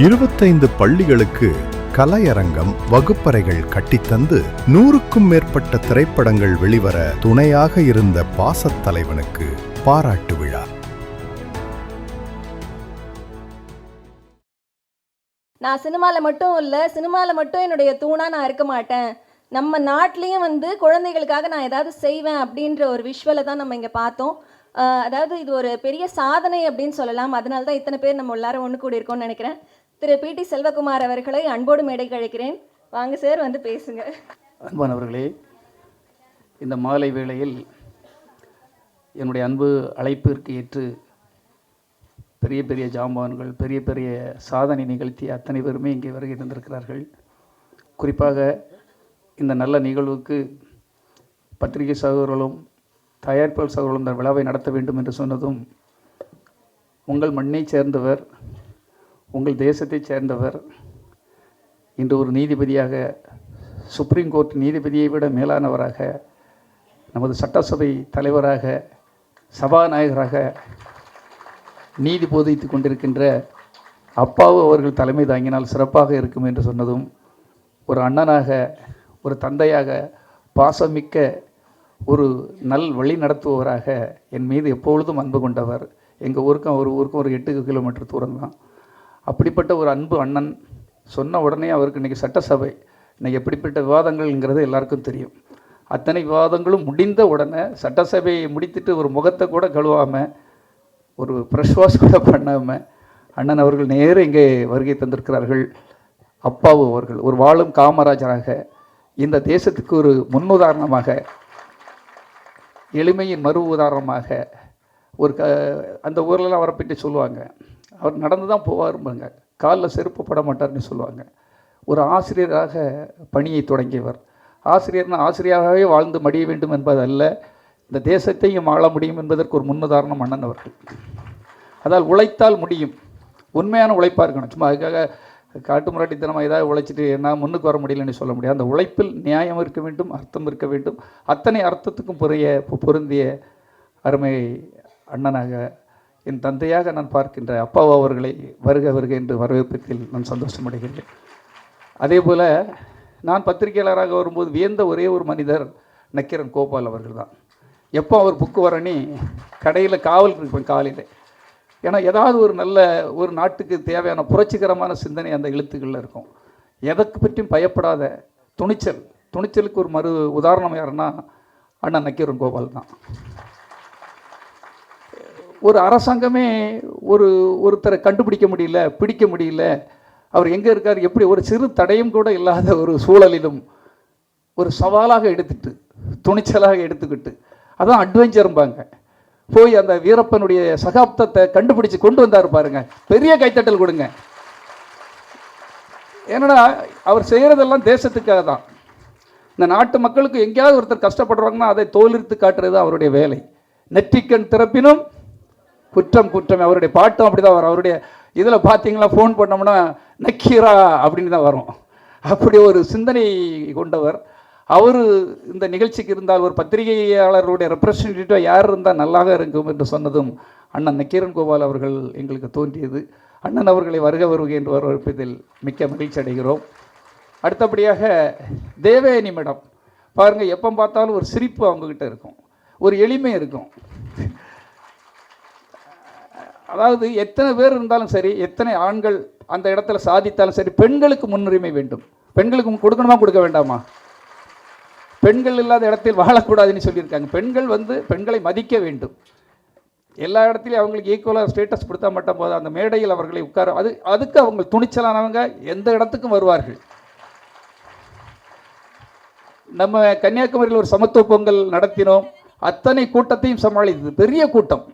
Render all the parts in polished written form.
25 பள்ளிகளுக்கு கலையரங்கம், வகுப்பறைகள் கட்டித்தந்து 100க்கும் மேற்பட்ட திரைப்படங்கள் வெளிவர துணையாக இருந்த பாசத்தலைவனுக்கு பாராட்டு விழா. நான் சினிமாவில் மட்டும் என்னுடைய தூணா நான் இருக்க மாட்டேன். நம்ம நாட்டிலையும் குழந்தைகளுக்காக நான் ஏதாவது செய்வேன் அப்படின்ற ஒரு விஷுவலை தான் நம்ம இங்கே பார்த்தோம். அதாவது இது ஒரு பெரிய சாதனை அப்படின்னு சொல்லலாம். அதனால தான் இத்தனை பேர் நம்ம எல்லாரும் ஒன்று கூடி இருக்கோம்னு நினைக்கிறேன். திரு பி.டி. செல்வகுமார் அவர்களை அன்போடு மேடைக்கு அழைக்கிறேன். வாங்க சார், பேசுங்க. அன்பானவர்களே, இந்த மாலை வேளையில் என்னுடைய அன்பு அழைப்பிற்கு ஏற்று பெரிய பெரிய ஜாம்பான்கள், பெரிய பெரிய சாதனை நிகழ்த்திய அத்தனை பேருமே இங்கே வருகை தந்திருக்கிறார்கள். குறிப்பாக இந்த நல்ல நிகழ்வுக்கு பத்திரிகை சகோதரர்களும் தயாரிப்பாளர் சகோதரர்களும் இந்த விழாவை நடத்த வேண்டும் என்று சொன்னதும், உங்கள் மண்ணைச் சேர்ந்தவர், உங்கள் தேசத்தைச் சேர்ந்தவர், இன்று ஒரு நீதிபதியாக, சுப்ரீம் கோர்ட் நீதிபதியை விட மேலானவராக, நமது சட்டசபை தலைவராக, சபாநாயகராக நீதி போதித்து கொண்டிருக்கின்ற அப்பாவு அவர்கள் தலைமை தாங்கினால் சிறப்பாக இருக்கும் என்று சொன்னதும், ஒரு அண்ணனாக, ஒரு தந்தையாக, பாசமிக்க ஒரு நல் வழி நடத்துபவராக, என் மீது எப்பொழுதும் அன்பு கொண்டவர். எங்கள் ஊருக்கும் ஒரு 8 கிலோமீட்டர் தூரம் தான். அப்படிப்பட்ட ஒரு அன்பு அண்ணன் சொன்ன உடனே அவருக்கு இன்றைக்கி சட்டசபை, இன்றைக்கி எப்படிப்பட்ட விவாதங்கள்ங்கிறது எல்லாருக்கும் தெரியும். அத்தனை விவாதங்களும் முடிந்த உடனே சட்டசபையை முடித்துட்டு ஒரு முகத்தை கூட கழுவாமல், ஒரு ப்ரெஷ் வாஷ் கூட பண்ணாமல் அண்ணன் அவர்கள் நேரம் இங்கே வருகை தந்திருக்கிறார்கள். அப்பாவு அவர்கள் ஒரு வாழும் காமராஜராக, இந்த தேசத்துக்கு ஒரு முன்னுதாரணமாக, எளிமையின் மறு உதாரணமாக, ஒரு அந்த ஊர்லலாம் அவரை பற்றி சொல்லுவாங்க, அவர் நடந்து தான் போவாரும்பாங்க, காலில் செருப்பு பட மாட்டார்னு சொல்லுவாங்க. ஒரு ஆசிரியராக பணியை தொடங்கியவர். ஆசிரியராகவே வாழ்ந்து மடிய வேண்டும் என்பதல்ல, இந்த தேசத்தையும் ஆள முடியும் என்பதற்கு ஒரு முன்னுதாரணம் அண்ணன் அவர்கள். அதால் உழைத்தால் முடியும், உண்மையான உழைப்பாக இருக்கணும். சும்மா அதுக்காக காட்டு முராட்டித்தனமாக ஏதாவது உழைச்சிட்டு என்ன முன்னுக்கு வர முடியலன்னு சொல்ல முடியாது. அந்த உழைப்பில் நியாயம் இருக்க வேண்டும், அர்த்தம் இருக்க வேண்டும். அத்தனை அர்த்தத்துக்கும் பொருந்திய அருமை அண்ணனாக, என் தந்தையாக நான் பார்க்கின்ற அப்பாவா அவர்களை வருக என்று வரவேற்பதில் நான் சந்தோஷமடைகின்றேன். அதே போல் நான் பத்திரிகையாளராக வரும்போது வியந்த ஒரே ஒரு மனிதர் நக்கீரன் கோபால் அவர்கள் தான். எப்போ அவர் புக்கு வரனி கடையில் காவல் இருப்பேன் காலையில். ஏன்னா ஏதாவது ஒரு நல்ல ஒரு நாட்டுக்கு தேவையான புரட்சிகரமான சிந்தனை அந்த எழுத்துக்களில் இருக்கும். எதற்கு பற்றியும் பயப்படாத துணிச்சலுக்கு ஒரு மறு உதாரணம் யாருன்னா அண்ணன் நக்கீரன் கோபால் தான். ஒரு அரசாங்கமே ஒருத்தரை கண்டுபிடிக்க முடியல, பிடிக்க முடியல, அவர் எங்கே இருக்கார், எப்படி, ஒரு சிறு தடையும் கூட இல்லாத ஒரு சூழலிலும் ஒரு சவாலாக எடுத்துட்டு, துணிச்சலாக எடுத்துக்கிட்டு, அதான் அட்வென்ச்சரும்பாங்க, போய் அந்த வீரப்பனுடைய சகாப்தத்தை கண்டுபிடிச்சு கொண்டு வந்தார் பாருங்க. பெரிய கைத்தட்டல் கொடுங்க. ஏன்னா அவர் செய்கிறதெல்லாம் தேசத்துக்காக தான். இந்த நாட்டு மக்களுக்கு எங்கேயாவது ஒருத்தர் கஷ்டப்படுறாங்கன்னா அதை தோலிர்த்து காட்டுறது தான் அவருடைய வேலை. நெற்றிக்கண் திறப்பினும் குற்றம் குற்றம். அவருடைய பாட்டும் அப்படி தான் வரும். அவருடைய இதில் பார்த்தீங்களா, ஃபோன் பண்ணோம்னா நக்கீரா அப்படின்னு தான் வரும். அப்படி ஒரு சிந்தனை கொண்டவர் அவர். இந்த நிகழ்ச்சிக்கு இருந்தால் ஒரு பத்திரிகையாளருடைய ரெப்ரசன்டேட்டிவாக யார் இருந்தால் நல்லாக இருக்கும் என்று சொன்னதும் அண்ணன் நக்கீரன் கோபால் அவர்கள் எங்களுக்கு தோன்றியது. அண்ணன் அவர்களை வருக என்று வரவேற்பதில் மிக்க மகிழ்ச்சி அடைகிறோம். அடுத்தபடியாக தேவயானி மேடம் பாருங்கள், எப்போ பார்த்தாலும் ஒரு சிரிப்பு அவங்கக்கிட்ட இருக்கும், ஒரு எளிமை இருக்கும். அதாவது எத்தனை பேர் இருந்தாலும் சரி, எத்தனை ஆண்கள் அந்த இடத்துல சாதித்தாலும் சரி, பெண்களுக்கு முன்னுரிமை வேண்டும். பெண்களுக்கு கொடுக்கணுமா, கொடுக்க வேண்டாமா? பெண்கள் இல்லாத இடத்தில் வாழக்கூடாதுன்னு சொல்லியிருக்காங்க. பெண்களை மதிக்க வேண்டும். எல்லா இடத்துலையும் அவங்களுக்கு ஈக்குவலாக ஸ்டேட்டஸ் கொடுத்தா மட்டும் போது அந்த மேடையில் அவர்களை உட்கார, அதுக்கு அவங்க துணிச்சலானவங்க எந்த இடத்துக்கும் வருவார்கள். நம்ம கன்னியாகுமரியில் ஒரு சமத்துவ பொங்கல் நடத்தினோம். அத்தனை கூட்டத்தையும் சமாளித்தது பெரிய கூட்டம்.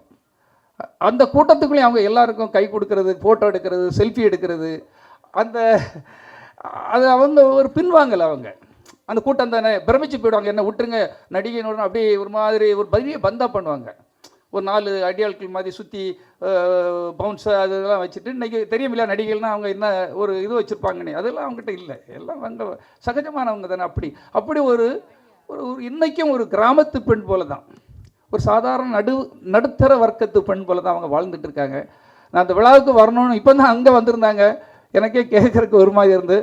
அந்த கூட்டத்துக்குள்ளேயும் அவங்க எல்லாருக்கும் கை கொடுக்கறது, ஃபோட்டோ எடுக்கிறது, செல்ஃபி எடுக்கிறது, அது அவங்க ஒரு பின்வாங்கலை. அவங்க அந்த கூட்டம் தானே பிரமிச்சு போயிடுவாங்க, என்ன விட்டுருங்க நடிகைன்னு அப்படியே ஒரு மாதிரி ஒரு பெரிய பந்தா பண்ணுவாங்க. ஒரு 4 அடியாட்கள் மாதிரி சுற்றி பவுன்ஸு அதெல்லாம் வச்சுட்டு, இன்றைக்கி தெரியுமில்ல நடிகைகள்னால் அவங்க என்ன ஒரு இது வச்சுருப்பாங்கன்னு, அதெல்லாம் அவங்ககிட்ட இல்லை. எல்லாம் அவங்க சகஜமானவங்க தானே. அப்படி ஒரு இன்றைக்கும் ஒரு கிராமத்து பெண் போல தான், ஒரு சாதாரண நடுத்தர வர்க்கத்து பெண் போல தான் அவங்க வாழ்ந்துட்டு இருக்காங்க. நான் அந்த விழாவுக்கு வரணும்னு இப்போ தான் அங்கே வந்திருந்தாங்க. எனக்கே கேட்குறக்கு ஒரு மாதிரி இருந்து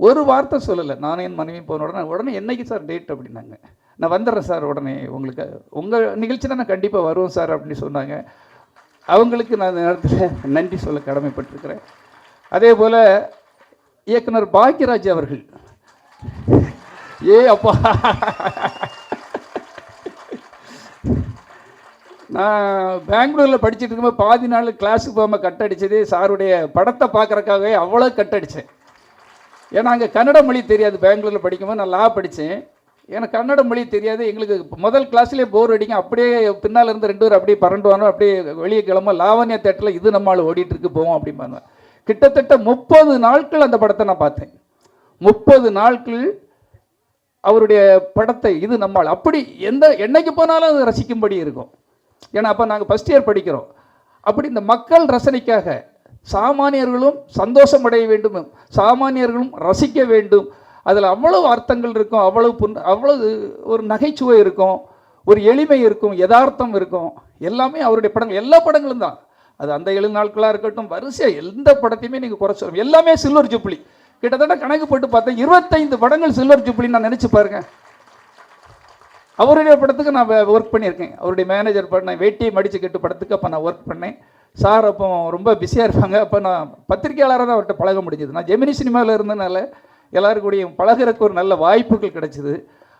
ஒரு வார்த்தை சொல்லலை. நானும் என் மனைவி போன உடனே என்னைக்கு சார் டேட் அப்படின்னாங்க. நான் வந்துடுறேன் சார், உடனே உங்களுக்கு உங்கள் நிகழ்ச்சினா நான் கண்டிப்பாக வருவேன் சார் அப்படின்னு சொன்னாங்க. அவங்களுக்கு நான் இந்த நேரத்தில் நன்றி சொல்ல கடமைப்பட்டிருக்கிறேன். அதே போல் இயக்குனர் பாக்யராஜ் அவர்கள், அப்பா, நான் பெங்களூரில் படிச்சுட்டு இருக்கும்போது பாதி நாள் கிளாஸுக்கு போகாமல் கட் அடித்தது சாருடைய படத்தை பார்க்குறக்காகவே அவ்வளோ கட் அடித்தேன். ஏன்னா அங்கே கன்னட மொழி தெரியாது. பெங்களூரில் படிக்கும்போது நான் லா படித்தேன். எனக்கு கன்னட மொழி தெரியாது. எங்களுக்கு முதல் கிளாஸ்லேயே போர் அடிக்கும். அப்படியே பின்னால் இருந்து 2 பேர் அப்படியே பரண்டுவானோ, அப்படியே வெளியே கிளம்ப லாவண்யா தேட்டரில் இது நம்மளால் ஓடிட்டுருக்கு போவோம் அப்படிம்பாங்க. கிட்டத்தட்ட 30 நாட்கள் அந்த படத்தை நான் பார்த்தேன். 30 நாட்கள் அவருடைய படத்தை இது நம்மால் அப்படி என்னைக்கு போனாலும் அது ரசிக்கும்படி இருக்கும். ஏன்னா அப்போ நாங்கள் ஃபஸ்ட் இயர் படிக்கிறோம். அப்படி இந்த மக்கள் ரசனைக்காக சாமானியர்களும் சந்தோஷம் அடைய வேண்டும், சாமானியர்களும் ரசிக்க வேண்டும். அதில் அவ்வளவு அர்த்தங்கள் இருக்கும், அவ்வளவு ஒரு நகைச்சுவை இருக்கும், ஒரு எளிமை இருக்கும், யதார்த்தம் இருக்கும். எல்லாமே அவருடைய படங்கள், எல்லா படங்களும் தான். அது அந்த 7 நாட்களாக இருக்கட்டும், வரிசையாக எந்த படத்தையுமே நீங்கள் குறை சொல்லுங்கள், எல்லாமே சில்வர் ஜூப்ளி. கிட்டத்தட்ட கணக்கு போட்டு பார்த்தேன் 25 படங்கள் சில்வர் ஜூப்ளின்னு நான் நினச்சி பாருங்கள். அவருடைய படத்துக்கு நான் ஒர்க் பண்ணியிருக்கேன். அவருடைய மேனேஜர் பண்ணேன். வேட்டியை மடித்து கட்டு படத்துக்கு அப்போ நான் ஒர்க் பண்ணேன். சார் அப்போ ரொம்ப பிஸியாக இருப்பாங்க. அப்போ நான் பத்திரிகையாளராக தான் அவர்கிட்ட பழக முடிஞ்சது. நான் ஜெமினி சினிமாவில் இருந்தனால எல்லாருக்கூடையும் பழகிறதுக்கு ஒரு நல்ல வாய்ப்புகள் கிடைச்சிது.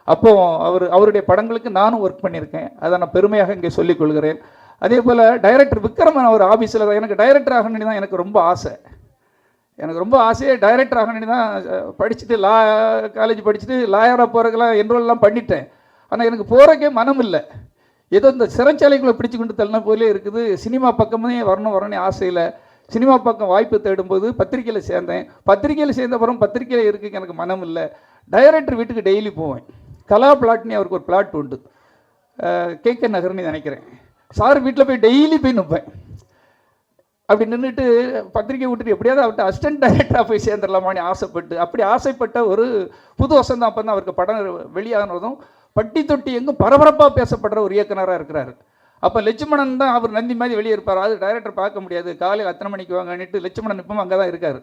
அப்போது அவருடைய படங்களுக்கு நானும் ஒர்க் பண்ணியிருக்கேன். அதை நான் பெருமையாக இங்கே சொல்லிக் கொள்கிறேன். அதே போல் டைரக்டர் விக்ரமன் அவர் ஆஃபீஸில் தான் எனக்கு டைரக்டர் ஆகணுன்னு தான் எனக்கு ரொம்ப ஆசை. எனக்கு ரொம்ப ஆசையே டைரக்டர் ஆகணுன்னு தான். படிச்சுட்டு காலேஜ் படிச்சுட்டு லாயராக போகிறதுக்கெல்லாம் என்ரோல்லாம் பண்ணிட்டேன். ஆனால் எனக்கு போகிறக்கே மனம் இல்லை. ஏதோ இந்த சிறைச்சாலைக்குள்ளே பிடிச்சி கொண்டு தள்ளின போலே இருக்குது. சினிமா பக்கமே வரணும்னு ஆசையில் சினிமா பக்கம் வாய்ப்பு தேடும்போது பத்திரிக்கையில் சேர்ந்தேன். பத்திரிக்கையில் சேர்ந்த அப்புறம் பத்திரிக்கையில் இருக்க எனக்கு மனம் இல்லை. டைரக்டர் வீட்டுக்கு டெய்லி போவேன். கலா பிளாட்னு அவருக்கு ஒரு பிளாட் உண்டு, KK நகர்னு நினைக்கிறேன். சார் வீட்டில் போய் டெய்லி போய் நிற்பேன். அப்படி நின்றுட்டு பத்திரிக்கை விட்டுட்டு எப்படியாவது அவர்கிட்ட அசிஸ்டன்ட் டைரக்டராக போய் சேர்ந்துடலாமான்னு அப்படி ஆசைப்பட்ட ஒரு புது வசந்தம். அப்போ தான் அவருக்கு படம் வெளியானதும் பட்டி தொட்டி எங்கும் பரபரப்பாக பேசப்படுற ஒரு இயக்குனராக இருக்கிறார். அப்போ லட்சுமணன் தான் அவர் நந்தி மாதிரி வெளியே இருப்பார். அது டைரக்டர் பார்க்க முடியாது. காலையில் அத்தனை மணிக்கு வாங்கன்னுட்டு லட்சுமணன் இப்பவும் அங்கே தான் இருக்கார்.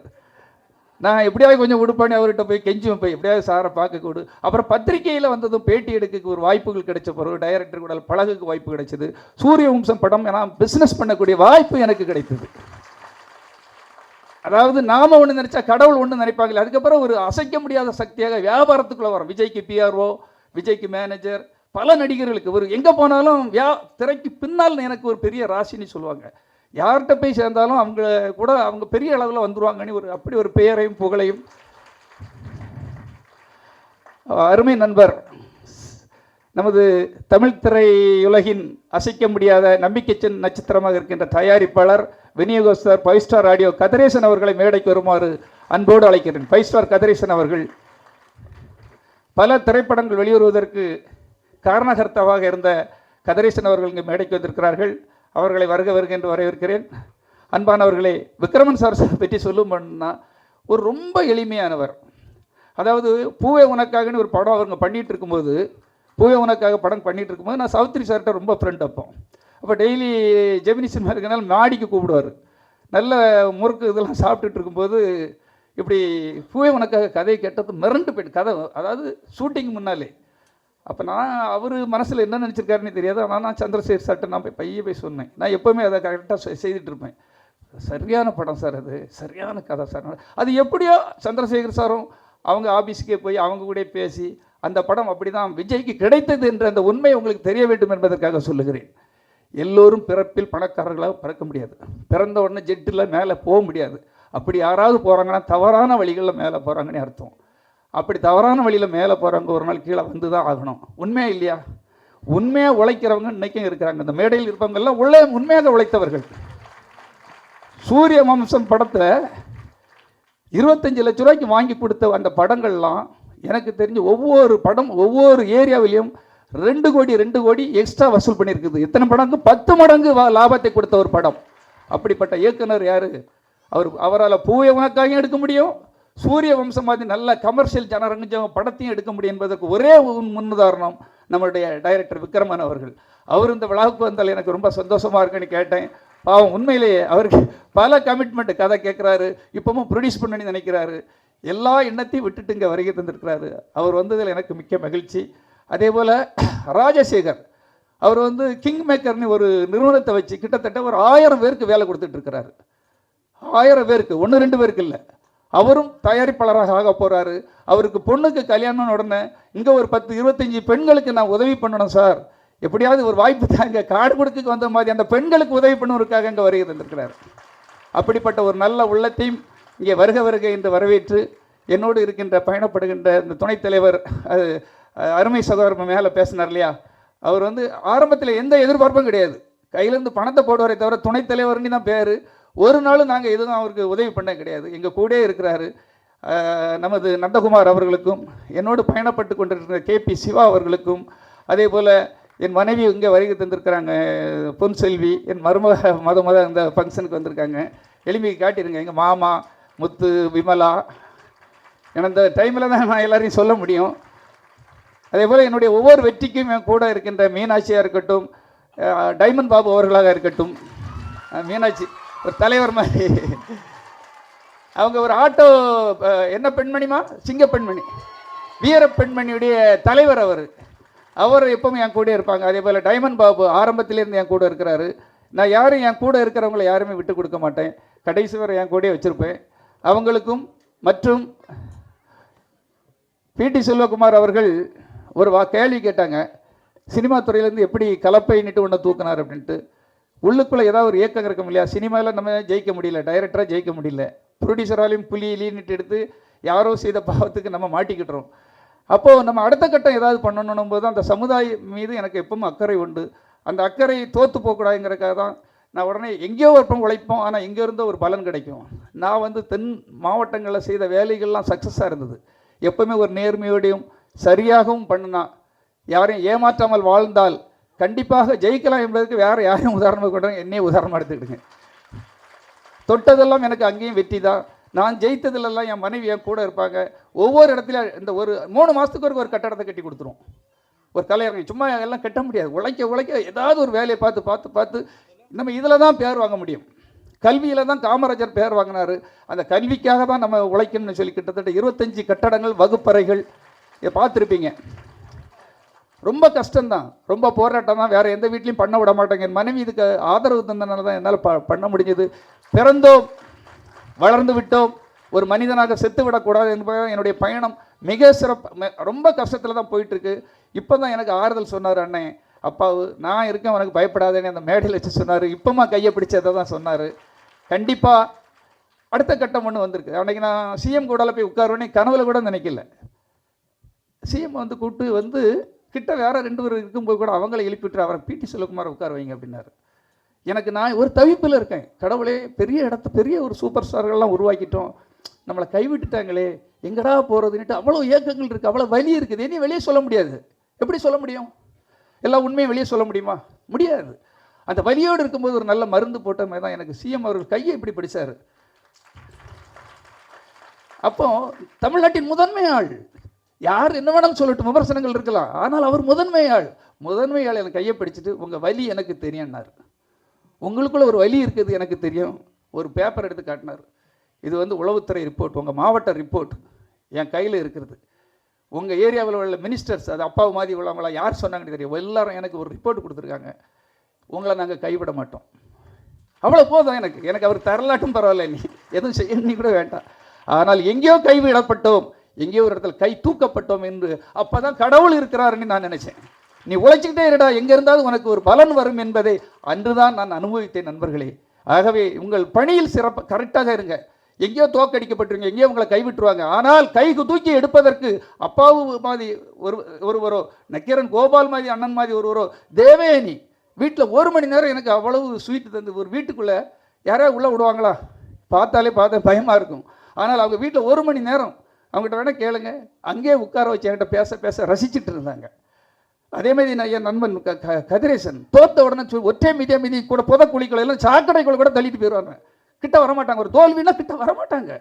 நான் எப்படியாவது கொஞ்சம் உடுப்பானே அவர்கிட்ட போய் கெஞ்சுவேன், போய் எப்படியாவது சாரை பார்க்க கூடு. அப்புறம் பத்திரிகையில் வந்ததும் பேட்டி எடுக்க ஒரு வாய்ப்புகள் கிடைச்ச பிறகு டைரக்டர் கூட பழகுக்கு வாய்ப்பு கிடைச்சது. சூரிய வம்சம் படம் நான் பிஸ்னஸ் பண்ணக்கூடிய வாய்ப்பு எனக்கு கிடைத்தது. அதாவது நாம ஒன்று நினைச்சா கடவுள் ஒன்று நினைப்பாங்களே. அதுக்கப்புறம் ஒரு அசைக்க முடியாத சக்தியாக வியாபாரத்துக்குள்ளே வரும். விஜய்க்கு PRO, விஜய்க்கு மேனேஜர், பல நடிகர்களுக்கு ஒரு எங்கே போனாலும் திரைக்கு பின்னால் எனக்கு ஒரு பெரிய ராசின்னு சொல்லுவாங்க. யார்கிட்ட போய் சேர்ந்தாலும் அவங்க பெரிய அளவில் வந்துடுவாங்கன்னு அப்படி ஒரு பெயரையும் புகழையும். அருமை நண்பர், நமது தமிழ் திரையுலகின் அசைக்க முடியாத நம்பிக்கை நட்சத்திரமாக இருக்கின்ற தயாரிப்பாளர், விநியோகஸ்தர், 5 ஸ்டார் ஆடியோ கதிரேசன் அவர்களை மேடைக்கு வருமாறு அன்போடு அழைக்கிறேன். 5 ஸ்டார் கதிரேசன் அவர்கள் பல திரைப்படங்கள் வெளிவருவதற்கு காரணகர்த்தாவாக இருந்த கதிரேசன் அவர்கள் இங்கே மேடைக்கு வந்திருக்கிறார்கள். அவர்களை வருக என்று வரவேற்கிறேன். அன்பானவர்களே, விக்ரமன் சார் பற்றி சொல்லும்போதுனா ஒரு ரொம்ப எளிமையானவர். அதாவது பூவே உனக்காகன்னு ஒரு படம் அவங்க பண்ணிகிட்டு இருக்கும்போது, பூவே உனக்காக படம் பண்ணிகிட்டு இருக்கும்போது நான் சௌத்ரி சார்கிட்ட ரொம்ப ஃப்ரெண்ட். அப்போ டெய்லி ஜெமினி சினிமா இருக்கனால மாடிக்கு கூப்பிடுவார். நல்ல முறுக்கு இதெல்லாம் சாப்பிட்டுட்டு இருக்கும்போது இப்படி பூவே உனக்காக கதையை கேட்டது மிரண்டு போய்ட்டு கதை, அதாவது ஷூட்டிங் முன்னாலே. அப்போ நான் அவர் மனசில் என்ன நினச்சிருக்காருன்னு தெரியாது. ஆனால் நான் சந்திரசேகர் சார்ட்ட நான் போய் சொன்னேன். நான் எப்போவுமே அதை கரெக்டாக செய்துட்டு இருப்பேன். சரியான படம் சார், அது சரியான கதை சார். அது எப்படியோ சந்திரசேகர் சாரும் அவங்க ஆஃபீஸுக்கே போய் அவங்க கூட பேசி அந்த படம் அப்படி தான் விஜய்க்கு கிடைத்தது என்ற அந்த உண்மை உங்களுக்கு தெரிய வேண்டும் என்பதற்காக சொல்லுகிறேன். எல்லோரும் பிறப்பில் பணக்காரர்களாக பிறக்க முடியாது. பிறந்த உடனே ஜெட்டில் மேலே போக முடியாது. அப்படி யாராவது போகிறாங்கன்னா தவறான வழிகளில் மேலே போகிறாங்கன்னு அர்த்தம். அப்படி தவறான வழியில் மேலே போகிறவங்க ஒரு நாள் கீழே வந்து தான் ஆகணும். உண்மையாக இல்லையா? உண்மையாக உழைக்கிறவங்க இன்றைக்கும் இருக்கிறாங்க. இந்த மேடையில் இருப்பவங்கெல்லாம் உண்மையாக உழைத்தவர்கள். சூரிய வம்சம் படத்தை 25 லட்ச ரூபாய்க்கு வாங்கி கொடுத்த அந்த படங்கள்லாம் எனக்கு தெரிஞ்சு ஒவ்வொரு ஏரியாவிலையும் 2 கோடி எக்ஸ்ட்ரா வசூல் பண்ணியிருக்குது. எத்தனை படங்கு? 10 மடங்கு லாபத்தை கொடுத்த ஒரு படம். அப்படிப்பட்ட இயக்குனர் யார்? அவரால் பூவை உனக்காக எடுக்க முடியும், சூரிய வம்சம் மாதிரி நல்ல கமர்ஷியல் ஜனரஞ்சம் படத்தையும் எடுக்க முடியும் என்பதற்கு ஒரே முன்னுதாரணம் நம்மளுடைய டைரக்டர் விக்ரமன் அவர்கள். அவர் இந்த விழாவுக்கு வந்தால் எனக்கு ரொம்ப சந்தோஷமாக இருக்குன்னு கேட்டேன். பாவம் உண்மையிலேயே அவருக்கு பல கமிட்மெண்ட், கதை கேட்குறாரு, இப்பவும் ப்ரொடியூஸ் பண்ணணும்னு நினைக்கிறாரு, எல்லா எண்ணத்தையும் விட்டுட்டு இங்கே வருகை தந்திருக்கிறாரு. அவர் வந்ததில் எனக்கு மிக்க மகிழ்ச்சி. அதே போல் ராஜசேகர் அவர் வந்து கிங் மேக்கர்னு ஒரு நிறுவனத்தை வச்சு கிட்டத்தட்ட ஒரு 1000 பேருக்கு வேலை கொடுத்துட்ருக்கிறாரு. 1000 பேருக்கு, 1-2 பேருக்கு இல்லை. அவரும் தயாரிப்பாளராக ஆக போகிறாரு. அவருக்கு பொண்ணுக்கு கல்யாணம் உடனே இங்கே ஒரு 10-25 பெண்களுக்கு நான் உதவி பண்ணணும் சார், எப்படியாவது ஒரு வாய்ப்பு தாங்க, காடு கொடுக்க வந்த மாதிரி அந்த பெண்களுக்கு உதவி பண்ணுவதற்காக இங்கே வருகை தந்திருக்கிறார். அப்படிப்பட்ட ஒரு நல்ல உள்ளத்தையும் இங்கே வருக வருக என்று வரவேற்று என்னோடு இருக்கின்ற பயணப்படுகின்ற இந்த துணைத் தலைவர் அருமை சகோதரர் மேலே பேசினார் இல்லையா, அவர் வந்து ஆரம்பத்தில் எந்த எதிர்பார்ப்பும் கிடையாது, கையிலேருந்து பணத்தை போடுவாரே தவிர துணைத் தலைவர்னு தான் பேர். ஒரு நாளும் நாங்கள் எதுவும் அவருக்கு உதவி பண்ண கிடையாது. எங்கள் கூட இருக்கிறாரு. நமது நந்தகுமார் அவர்களுக்கும், என்னோடு பயணப்பட்டு கொண்டிருக்கிற KP சிவா அவர்களுக்கும், அதே போல் என் மனைவி இங்கே வருகை தந்திருக்கிறாங்க பொன் செல்வி, என் மருமக மொத இந்த ஃபங்க்ஷனுக்கு வந்திருக்காங்க. எளிமைக்கு காட்டிடுங்க, எங்கள் மாமா முத்து, விமலா. ஏன்னா இந்த டைமில் தான் நான் எல்லாரையும் சொல்ல முடியும். அதே போல் என்னுடைய ஒவ்வொரு வெற்றிக்கும் என் கூட இருக்கின்ற மீனாட்சியாக இருக்கட்டும், டைமண்ட் பாபு அவர்களாக இருக்கட்டும். மீனாட்சி ஒரு தலைவர் மாதிரி, அவங்க ஒரு ஆட்டோ என்ன பெண்மணிமா, சிங்க பெண்மணி, வீர பெண்மணியுடைய தலைவர் அவர் எப்பவும் என் கூட இருப்பாங்க. அதே போல் டைமண்ட் பாபு ஆரம்பத்திலேருந்து என் கூட இருக்கிறாரு. நான் யாரும் என் கூட இருக்கிறவங்கள யாருமே விட்டு கொடுக்க மாட்டேன், கடைசி வரை என் கூடயே வச்சுருப்பேன். அவங்களுக்கும் மற்றும் PT செல்வகுமார் அவர்கள் ஒரு கேள்வி கேட்டாங்க, சினிமா துறையிலேருந்து எப்படி கலப்பை நிட்டு ஒன்று தூக்கினார் அப்படின்ட்டு. உள்ளுக்குள்ளே ஏதாவது ஒரு இயக்கம் இருக்கும் இல்லையா, சினிமாவில் நம்ம ஜெயிக்க முடியல, டைரக்டராக ஜெயிக்க முடியல, ப்ரொடியூசராலையும் புலியிலின்னுட்டு எடுத்து யாரோ செய்த பாவத்துக்கு நம்ம மாட்டிக்கிட்டுறோம். அப்போது நம்ம அடுத்த கட்டம் ஏதாவது பண்ணணும் போது அந்த சமுதாயம் மீது எனக்கு எப்பவும் அக்கறை உண்டு. அந்த அக்கறை தோற்று போகக்கூடாதுங்கிறக்காக தான் நான் உடனே எங்கேயோ ஒருப்பம் உழைப்போம், ஆனால் எங்கே இருந்தோ ஒரு பலன் கிடைக்கும். நான் வந்து தென் மாவட்டங்களில் செய்த வேலைகள்லாம் சக்ஸஸாக இருந்தது. எப்பவுமே ஒரு நேர்மையோடையும் சரியாகவும் பண்ணினா, யாரையும் ஏமாற்றாமல் வாழ்ந்தால் கண்டிப்பாக ஜெயிக்கலாம் என்பதற்கு வேறு யாரையும் உதாரணமாக கொண்டு என்னையே உதாரணமாக எடுத்துக்கிடுங்க. தொட்டதெல்லாம் எனக்கு அங்கேயும் வெற்றி தான். நான் ஜெயித்ததிலெல்லாம் என் மனைவி என் கூட இருப்பாங்க. ஒவ்வொரு இடத்துல இந்த ஒரு 3 மாதத்துக்கு ஒரு கட்டடத்தை கட்டி கொடுத்துரும். ஒரு கலைஞர் சும்மா எல்லாம் கட்ட முடியாது, உழைக்க ஏதாவது ஒரு வேலையை பார்த்து நம்ம இதில் தான் பேர் வாங்க முடியும். கல்வியில் தான் காமராஜர் பேர் வாங்கினார். அந்த கல்விக்காக தான் நம்ம உழைக்கணும்னு சொல்லி கிட்டத்தட்ட 25 கட்டடங்கள், வகுப்பறைகள் இதை பார்த்துருப்பீங்க. ரொம்ப கஷ்டம்தான், ரொம்ப போராட்டம் தான், வேறு எந்த வீட்லையும் பண்ண விட மாட்டாங்க. என் மனைவி இதுக்கு ஆதரவு தந்தனால தான் என்னால் பண்ண முடிஞ்சது. பிறந்தோம், வளர்ந்து விட்டோம், ஒரு மனிதனாக செத்து விடக்கூடாது என்பது என்னுடைய பயணம் மிக ரொம்ப கஷ்டத்தில் தான் போயிட்டுருக்கு. இப்போ தான் எனக்கு ஆறுதல் சொன்னார் அண்ணன், அப்பாவு நான் இருக்கேன் உனக்கு பயப்படாதேன்னு அந்த மேடையில் வச்சு சொன்னார். இப்போமா கையை பிடிச்சதை தான் சொன்னார். கண்டிப்பாக அடுத்த கட்டம் ஒன்று வந்திருக்கு. அன்றைக்கி நான் சிஎம் கூடால போய் உட்காருவேனே கனவுல கூட நினைக்கல. சிஎம் வந்து கூப்பிட்டு வந்து கிட்ட வேறு 2 பேர் இருக்கும்போது கூட அவங்கள எழுப்பிட்டு அவரை PT செல்வகுமார் உட்கார வைங்க அப்படின்னாரு. எனக்கு நான் ஒரு தவிப்பில் இருக்கேன், கடவுளே பெரிய ஒரு சூப்பர் ஸ்டார்கள்லாம் உருவாக்கிட்டோம், நம்மளை கைவிட்டுட்டாங்களே, எங்கடா போகிறதுன்னுட்டு அவ்வளோ ஏக்கங்கள் இருக்குது, அவ்வளோ வலி இருக்குது. இனி வெளியே சொல்ல முடியாது. எப்படி சொல்ல முடியும்? எல்லா உண்மையும் வெளியே சொல்ல முடியுமா? முடியாது. அந்த வலியோடு இருக்கும்போது ஒரு நல்ல மருந்து போட்ட மாதிரி தான் எனக்கு சிஎம் அவர்கள் கையை இப்படி பிடிச்சார். அப்போ தமிழ்நாட்டின் முதன்மை ஆள், யார் என்ன வேணாலும் சொல்லட்டும், விமர்சனங்கள் இருக்கலாம், ஆனால் அவர் முதன்மை ஆள் எனக்கு கையை பிடிச்சிட்டு உங்கள் வலி எனக்கு தெரியும்னார். உங்களுக்குள்ள ஒரு வலி இருக்குது எனக்கு தெரியும். ஒரு பேப்பர் எடுத்து காட்டினார். இது வந்து உளவுத்துறை ரிப்போர்ட், உங்கள் மாவட்ட ரிப்போர்ட் என் கையில் இருக்கிறது. உங்கள் ஏரியாவில் உள்ள மினிஸ்டர்ஸ், அது அப்பாவு மாதிரி உள்ளவங்களா யார் சொன்னாங்கன்னு தெரியும், எல்லாரும் எனக்கு ஒரு ரிப்போர்ட் கொடுத்துருக்காங்க, உங்களை நாங்கள் கைவிட மாட்டோம். அவ்வளோ போதும் எனக்கு அவர் தரலாட்டும் பரவாயில்ல, நீ எதுவும் செய்ய நீ கூட வேண்டாம். ஆனால் எங்கேயோ கைவிடப்பட்டோம், எங்கேயோ ஒரு இடத்துல கை தூக்கப்பட்டோம் என்று அப்போ தான் கடவுள் இருக்கிறாருன்னு நான் நினச்சேன். நீ உழைச்சிக்கிட்டே இருடா, எங்கே இருந்தாலும் உனக்கு ஒரு பலன் வரும் என்பதை அன்றுதான் நான் அனுபவித்தேன் நண்பர்களே. ஆகவே உங்கள் பணியில் கரெக்டாக இருங்க. எங்கேயோ தோக்கடிக்கப்பட்டிருங்க, எங்கேயோ உங்களை கைவிட்டுருவாங்க. ஆனால் கைக்கு தூக்கி எடுப்பதற்கு அப்பாவு மாதிரி ஒருவரோ, நக்கீரன் கோபால் மாதிரி அண்ணன் மாதிரி ஒருவரோ, தேவயானி வீட்டில் 1 மணி நேரம் எனக்கு அவ்வளவு ஸ்வீட்டு தந்து, ஒரு வீட்டுக்குள்ளே யாராவது உள்ளே விடுவாங்களா? பார்த்தா பயமாக இருக்கும். ஆனால் அவங்க வீட்டில் 1 மணி நேரம் அவங்ககிட்ட வேணால் கேளுங்க, அங்கேயே உட்கார வச்சு என்கிட்ட பேச ரசிச்சுட்டு இருந்தாங்க. அதே மாதிரி நான் என் நண்பன் கதிரேசன் தோத்த உடனே ஒற்றை மீதி கூட புதக்குழிகளை எல்லாம் சாக்கடைக்குள்ள கூட தள்ளிட்டு போயிடுவாங்க, கிட்ட வரமாட்டாங்க. ஒரு தோல்வினா கிட்ட வரமாட்டாங்க.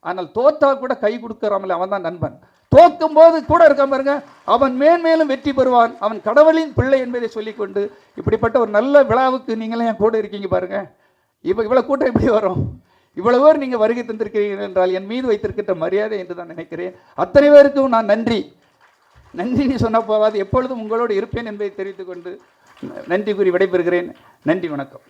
ஆனால் தோத்தா கூட கை கொடுக்கறாமல அவன் தான் நண்பன். தோக்கும் போது கூட இருக்காம பாருங்க, அவன் மேன்மேலும் வெற்றி பெறுவான், அவன் கடவுளின் பிள்ளை என்பதை சொல்லிக்கொண்டு இப்படிப்பட்ட ஒரு நல்ல விழாவுக்கு நீங்களும் என் கூட இருக்கீங்க பாருங்க. இவ்வளோ கூட்டம் எப்படி வரும்? இவ்வளவு பேர் நீங்கள் வருகை தந்திருக்கிறீர்கள் என்றால் என் மீது வைத்திருக்கின்ற மரியாதை என்று தான் நினைக்கிறேன். அத்தனை பேருக்கும் நான் நன்றி சொன்ன போகாது, எப்பொழுதும் உங்களோடு இருப்பேன் என்பதை தெரிவித்துக் கொண்டு நன்றி கூறி விடைபெறுகிறேன். நன்றி, வணக்கம்.